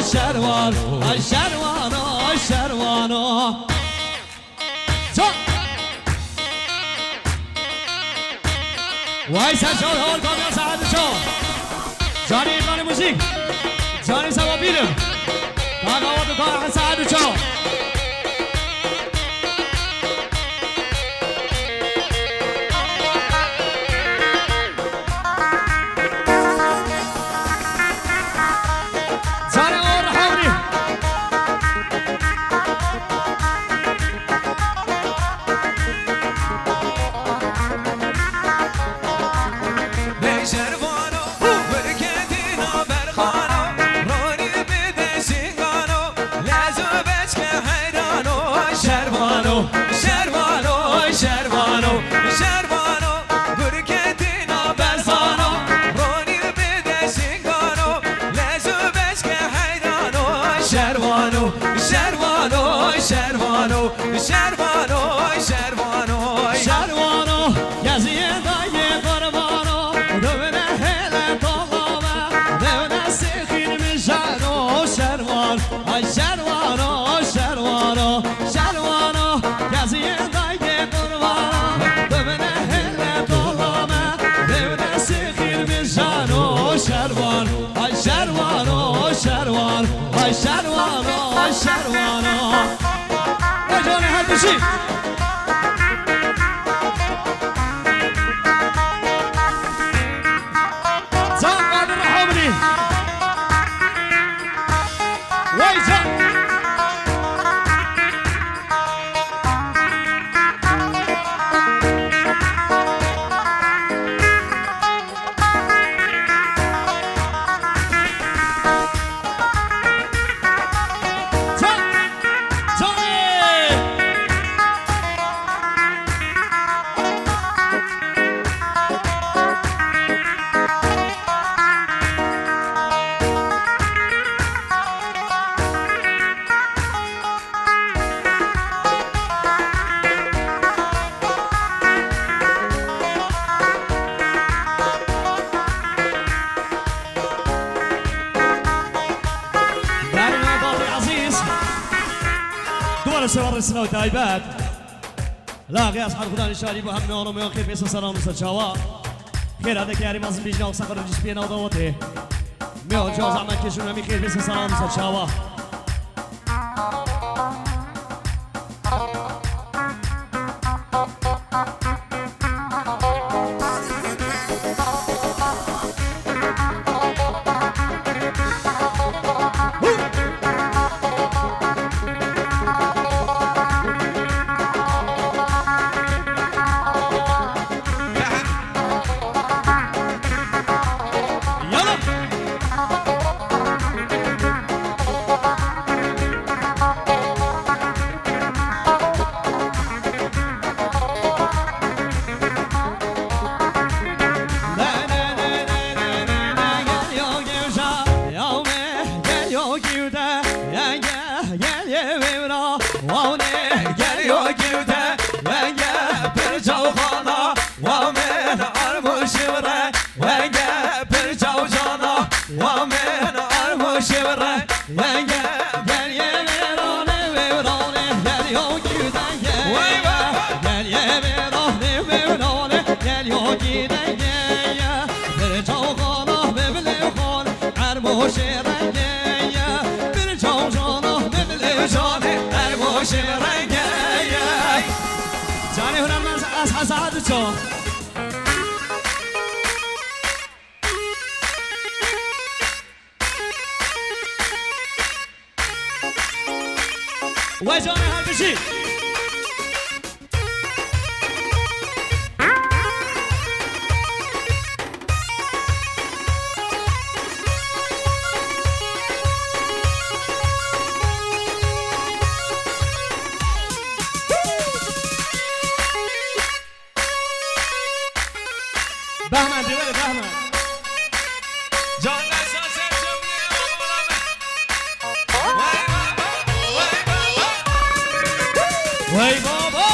شروانو شروانو شروانو جان وای سرشاد حال کامیان سعد چون جانی ایقان موزیک جانی سوابیرم تاقاوت کار سعد چون شروانو شروانو اجانه هر بشی زن قادر رحمنی وای زن سوار السنة وتايبات لاقي أصحاب خدان الشاري بهم نورم وخير بيس سلام مستشوا خير هذا كاري مازن بيجنا وسخر الجسبينا وضوته ميو جوز عمل كيشون مي خير بيس سلام مستشوا وجانه هر بشي بهمن دیواره بهمن جان وای بابا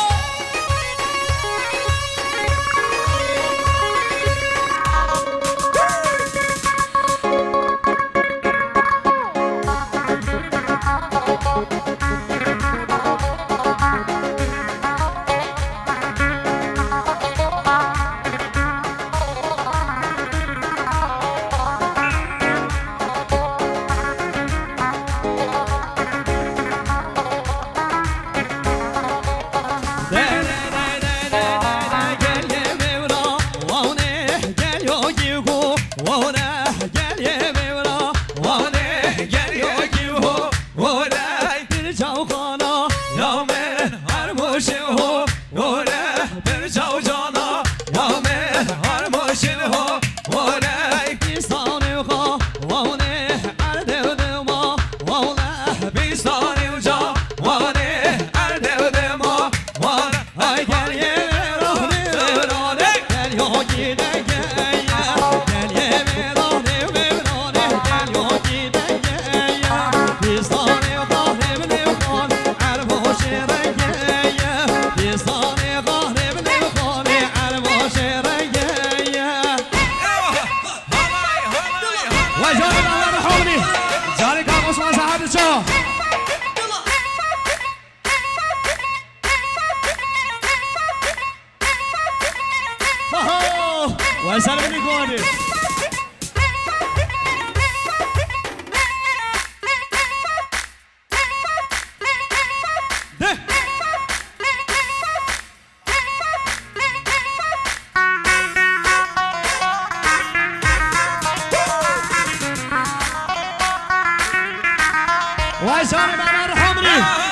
واسه بینی کنی ده واسه بابا الحمري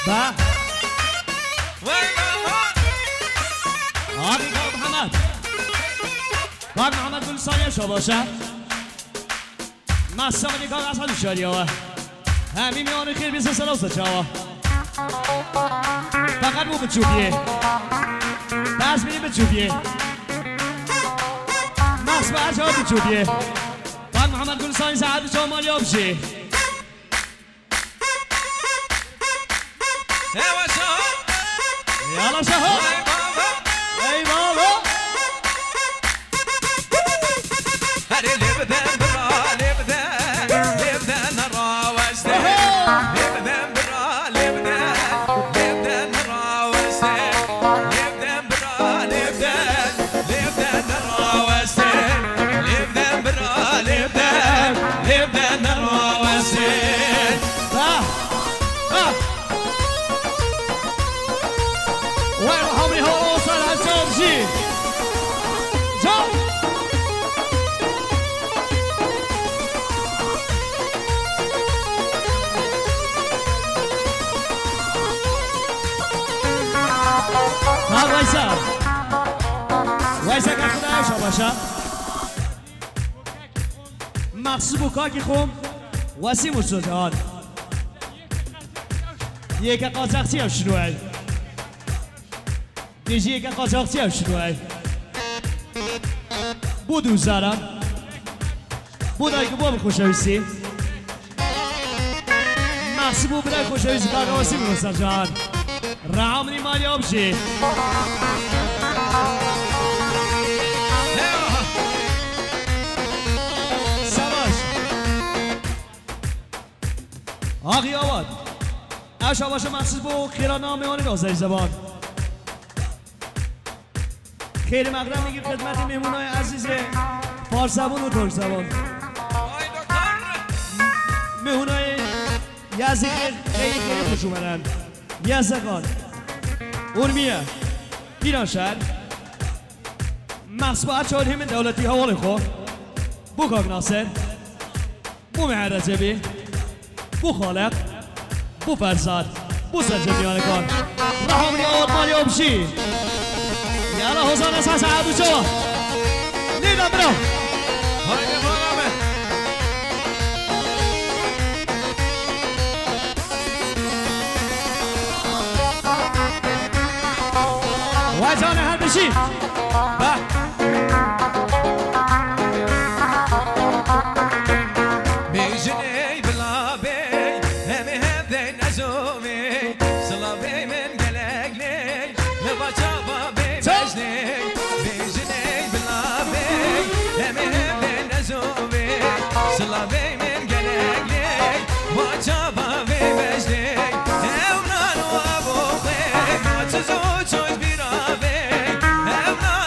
با آقای محمد کار محمد گلستانی شو باشه مصاب نگاه از حال شاری ها همین میان خیر بیست سر اوسط ها فقط بو بچوبیه دست میری بچوبیه مصاب هر جا بچوبیه کار محمد گلستانی ساعت شما مالی آبشی يلا شهر اي بابا هري لبدان برا لبدان راوسته لبدان برا لبدان راوسته لبدان برا لبدان راوسته لبدان برا لبدان راوسته وين محمد هو وصل هالسوبشي جاو ها ويسا كان خدايا شو باشا مقصوب وكاكي خوم وسيم السجان يكا قازاقتي او شنوعي دیجی که قاچاقچی هم شنوه بود دوزارم بود که بود خوشویسی محسوب بود خوشویسی که آقاسی میرسن جان رعامنی مالی آبشی سواش آقی آباد اش آباش محسوب بود خیران نامیانی رازه زبان خیلی مقدم میگیم خدمت مهمونای عزیز فارس زبان و ترک زبان مهمونای یزدی خیلی خوش اومدن یزدگان اورمیه پیرانشهر مصباح چهار همین دولتی حوال خود بو کاک ناصر بو مهر رجبی بو خالق بو فرزاد بو سرجمیان کار رحمانی آواد مالی آبشی يلا حسن اساس ابو جو لينا برو هاي برنامج وجان هربشي با بيجني بلا بي هم هذين ازومي صلا بي من قلق لي لبجابا بي بيجني بلا بي هم هذين ازومي صلا بي من قلق لي وجابا بي بجني همنا وابو بي ما تزوج بيرا بي همنا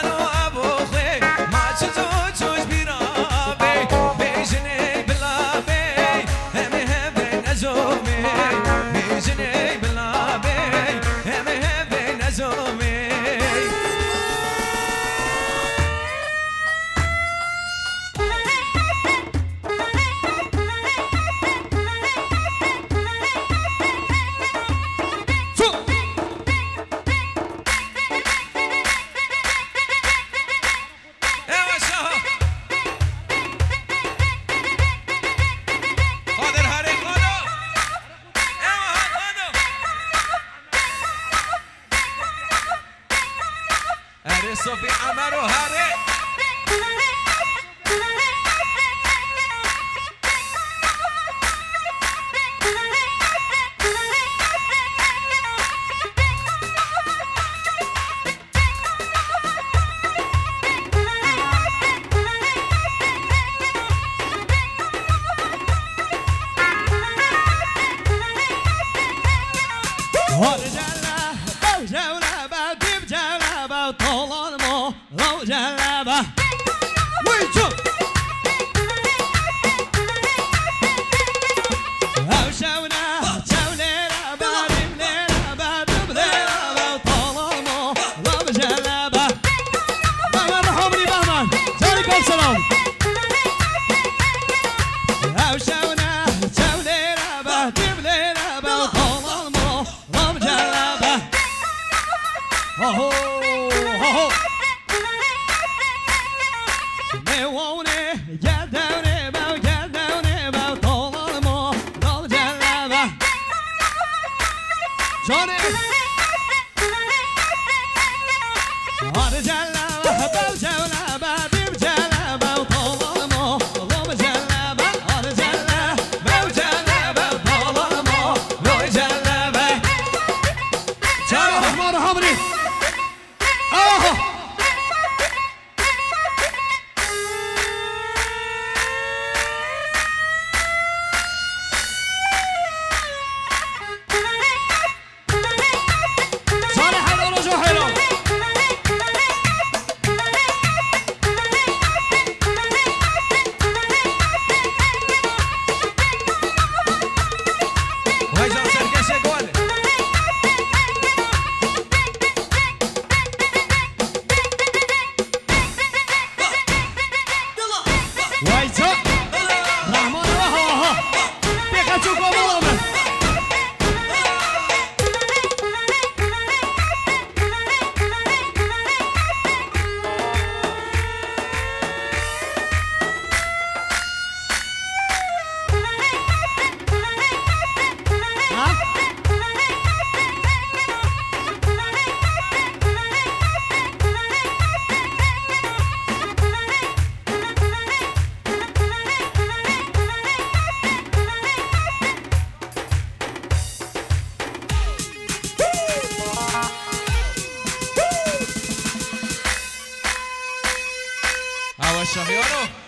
جاني هر جلبه بل جلبه بیم جلبه و طالما غم جلبه هر جلبه بل جلبه و طالما روی جلبه جاني رحمان حمري Şahyano